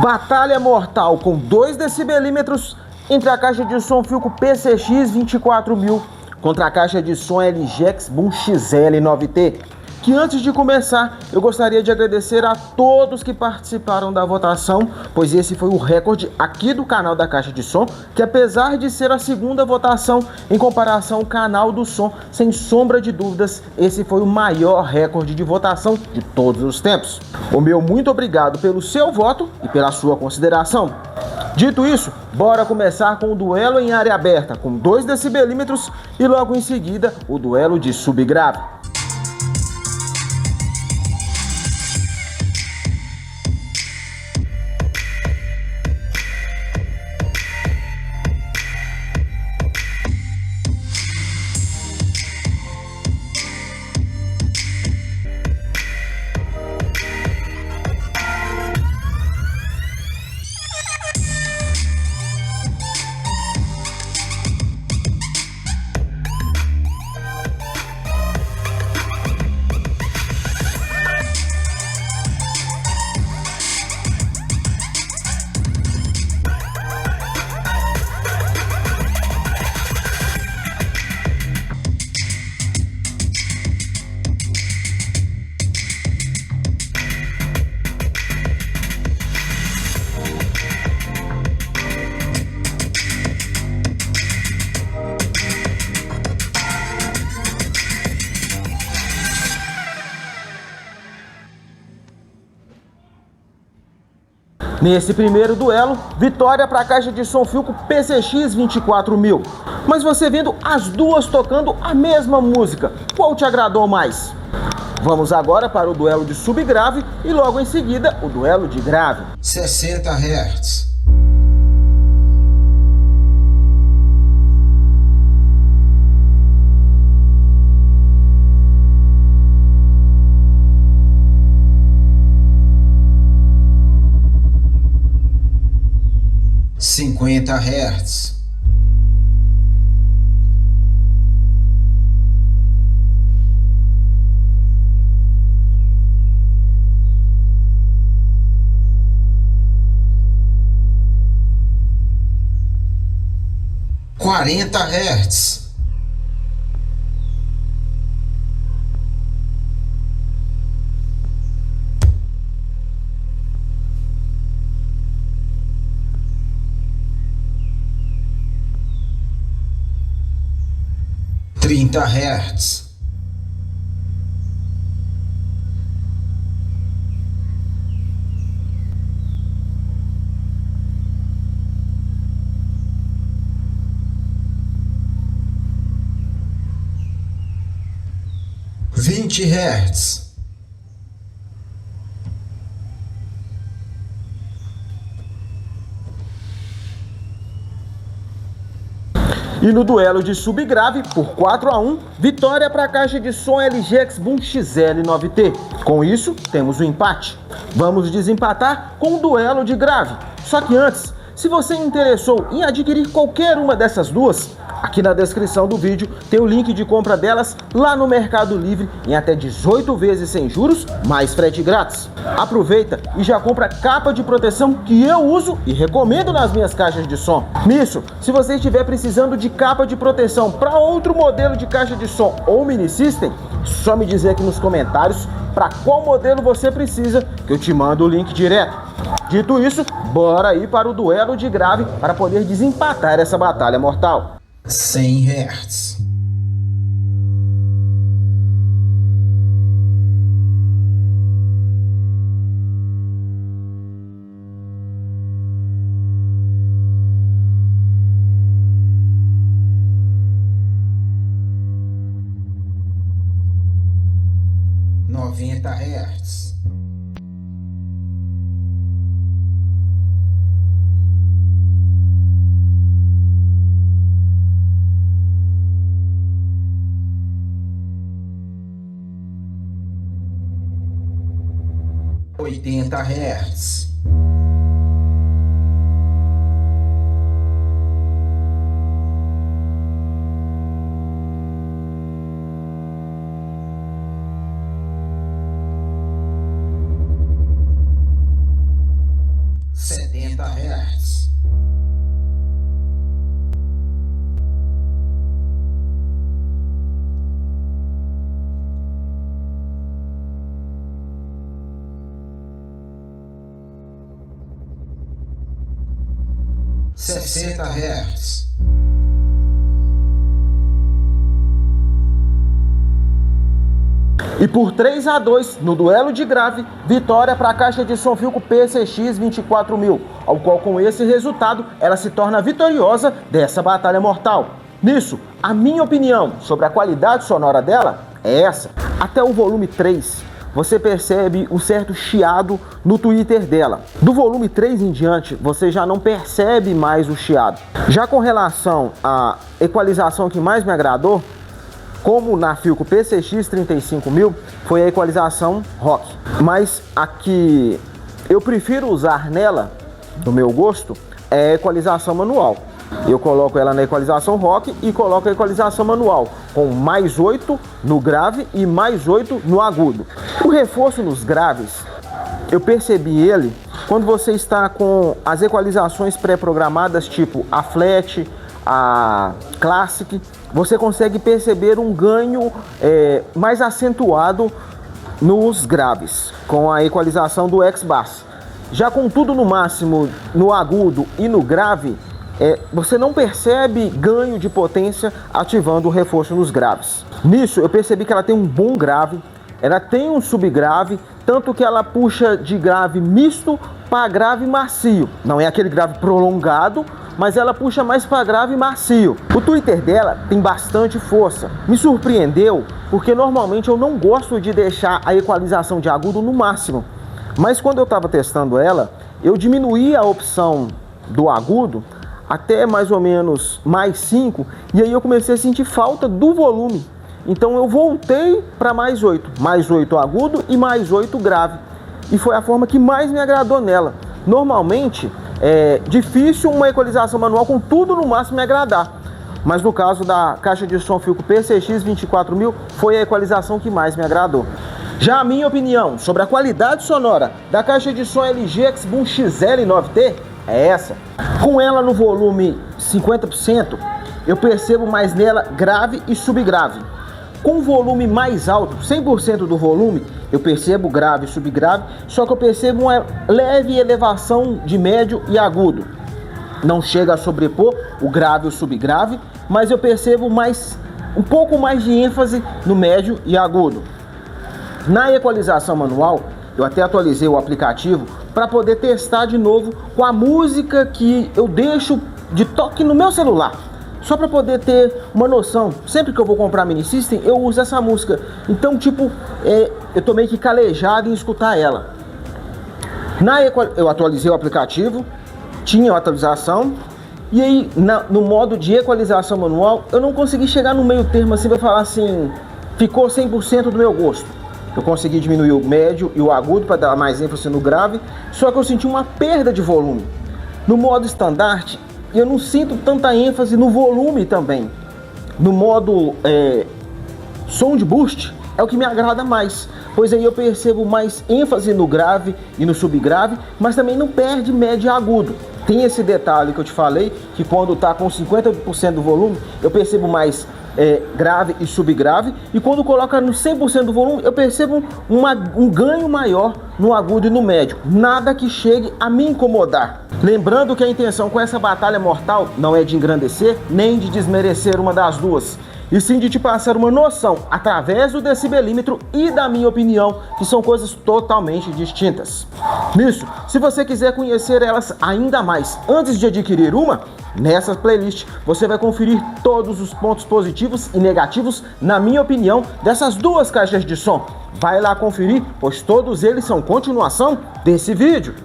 Batalha mortal com 2 decibelímetros entre a caixa de som Philco PCX 24000 contra a caixa de som LGX Boom XL 9T. Que antes de começar, eu gostaria de agradecer a todos que participaram da votação, pois esse foi o recorde aqui do canal da Caixa de Som, que apesar de ser a segunda votação em comparação ao canal do som, sem sombra de dúvidas, esse foi o maior recorde de votação de todos os tempos. O meu muito obrigado pelo seu voto e pela sua consideração. Dito isso, bora começar com o duelo em área aberta com 2 decibelímetros e logo em seguida o duelo de subgrave. Nesse primeiro duelo, vitória para a caixa de som Philco PCX 24000. Mas você vendo as duas tocando a mesma música, qual te agradou mais? Vamos agora para o duelo de subgrave e logo em seguida o duelo de grave. 60 Hz. Cinquenta Hz. Quarenta Hz. Trinta Hz. Vinte Hz. E no duelo de subgrave, por 4-1, vitória para a caixa de som LGX Boom XL 9T. Com isso, temos o empate. Vamos desempatar com o duelo de grave. Só que antes, se você interessou em adquirir qualquer uma dessas duas, aqui na descrição do vídeo tem o link de compra delas lá no Mercado Livre em até 18 vezes sem juros, mais frete grátis. Aproveita e já compra capa de proteção que eu uso e recomendo nas minhas caixas de som. Nisso, se você estiver precisando de capa de proteção para outro modelo de caixa de som ou mini system, só me dizer aqui nos comentários para qual modelo você precisa que eu te mando o link direto. Dito isso, bora ir para o duelo de grave para poder desempatar essa batalha mortal. 100 Hz. Noventa Hz. Oitenta Hz. 70 Hz. Sessenta Hz. E por 3-2 no duelo de grave, vitória para a caixa de som Philco PCX 24000, ao qual com esse resultado ela se torna vitoriosa dessa batalha mortal. Nisso, a minha opinião sobre a qualidade sonora dela é essa. Até o volume 3, você percebe um certo chiado no Twitter dela. Do volume 3 em diante, você já não percebe mais o chiado. Já com relação à equalização que mais me agradou, como na Philco PCX 35000, foi a equalização rock. Mas a que eu prefiro usar nela, do meu gosto, é a equalização manual. Eu coloco ela na equalização rock e coloco a equalização manual, com mais 8 no grave e mais 8 no agudo. O reforço nos graves, eu percebi ele quando você está com as equalizações pré-programadas, tipo a Flat, a Classic, você consegue perceber um ganho mais acentuado nos graves, com a equalização do X-Bass. Já com tudo no máximo, no agudo e no grave, você não percebe ganho de potência ativando o reforço nos graves. Nisso, eu percebi que ela tem um bom grave, ela tem um subgrave, tanto que ela puxa de grave misto para grave macio. Não é aquele grave prolongado, mas ela puxa mais para grave macio. O Twitter dela tem bastante força. Me surpreendeu, porque normalmente eu não gosto de deixar a equalização de agudo no máximo. Mas quando eu estava testando ela, eu diminuí a opção do agudo até mais ou menos mais 5, e aí eu comecei a sentir falta do volume. Então eu voltei para mais 8 agudo e mais 8 grave. E foi a forma que mais me agradou nela. Normalmente é difícil uma equalização manual com tudo no máximo me agradar. Mas no caso da caixa de som Philco PCX 24000, foi a equalização que mais me agradou. Já a minha opinião sobre a qualidade sonora da caixa de som LG X-Boom XL9T é essa. Com ela no volume 50%, eu percebo mais nela grave e subgrave. Com o volume mais alto, 100% do volume, eu percebo grave e subgrave, só que eu percebo uma leve elevação de médio e agudo. Não chega a sobrepor o grave e o subgrave, mas eu percebo um pouco mais de ênfase no médio e agudo. Na equalização manual, eu até atualizei o aplicativo para poder testar de novo com a música que eu deixo de toque no meu celular. Só para poder ter uma noção, sempre que eu vou comprar mini system, eu uso essa música. Então, tipo, eu tô meio que calejado em escutar ela. Eu atualizei o aplicativo, tinha a atualização, e aí no modo de equalização manual, eu não consegui chegar no meio termo assim, para falar assim, ficou 100% do meu gosto. Eu consegui diminuir o médio e o agudo para dar mais ênfase no grave, só que eu senti uma perda de volume. No modo standard, eu não sinto tanta ênfase no volume também. No modo Sound Boost é o que me agrada mais, pois aí eu percebo mais ênfase no grave e no subgrave, mas também não perde médio e agudo. Tem esse detalhe que eu te falei, que quando está com 50% do volume, eu percebo mais grave e subgrave, e quando coloca no 100% do volume, eu percebo um ganho maior no agudo e no médio. Nada que chegue a me incomodar. Lembrando que a intenção com essa batalha mortal não é de engrandecer, nem de desmerecer uma das duas, e sim de te passar uma noção através do decibelímetro e da minha opinião, que são coisas totalmente distintas. Nisso, se você quiser conhecer elas ainda mais antes de adquirir uma, nessa playlist você vai conferir todos os pontos positivos e negativos, na minha opinião, dessas duas caixas de som. Vai lá conferir, pois todos eles são continuação desse vídeo.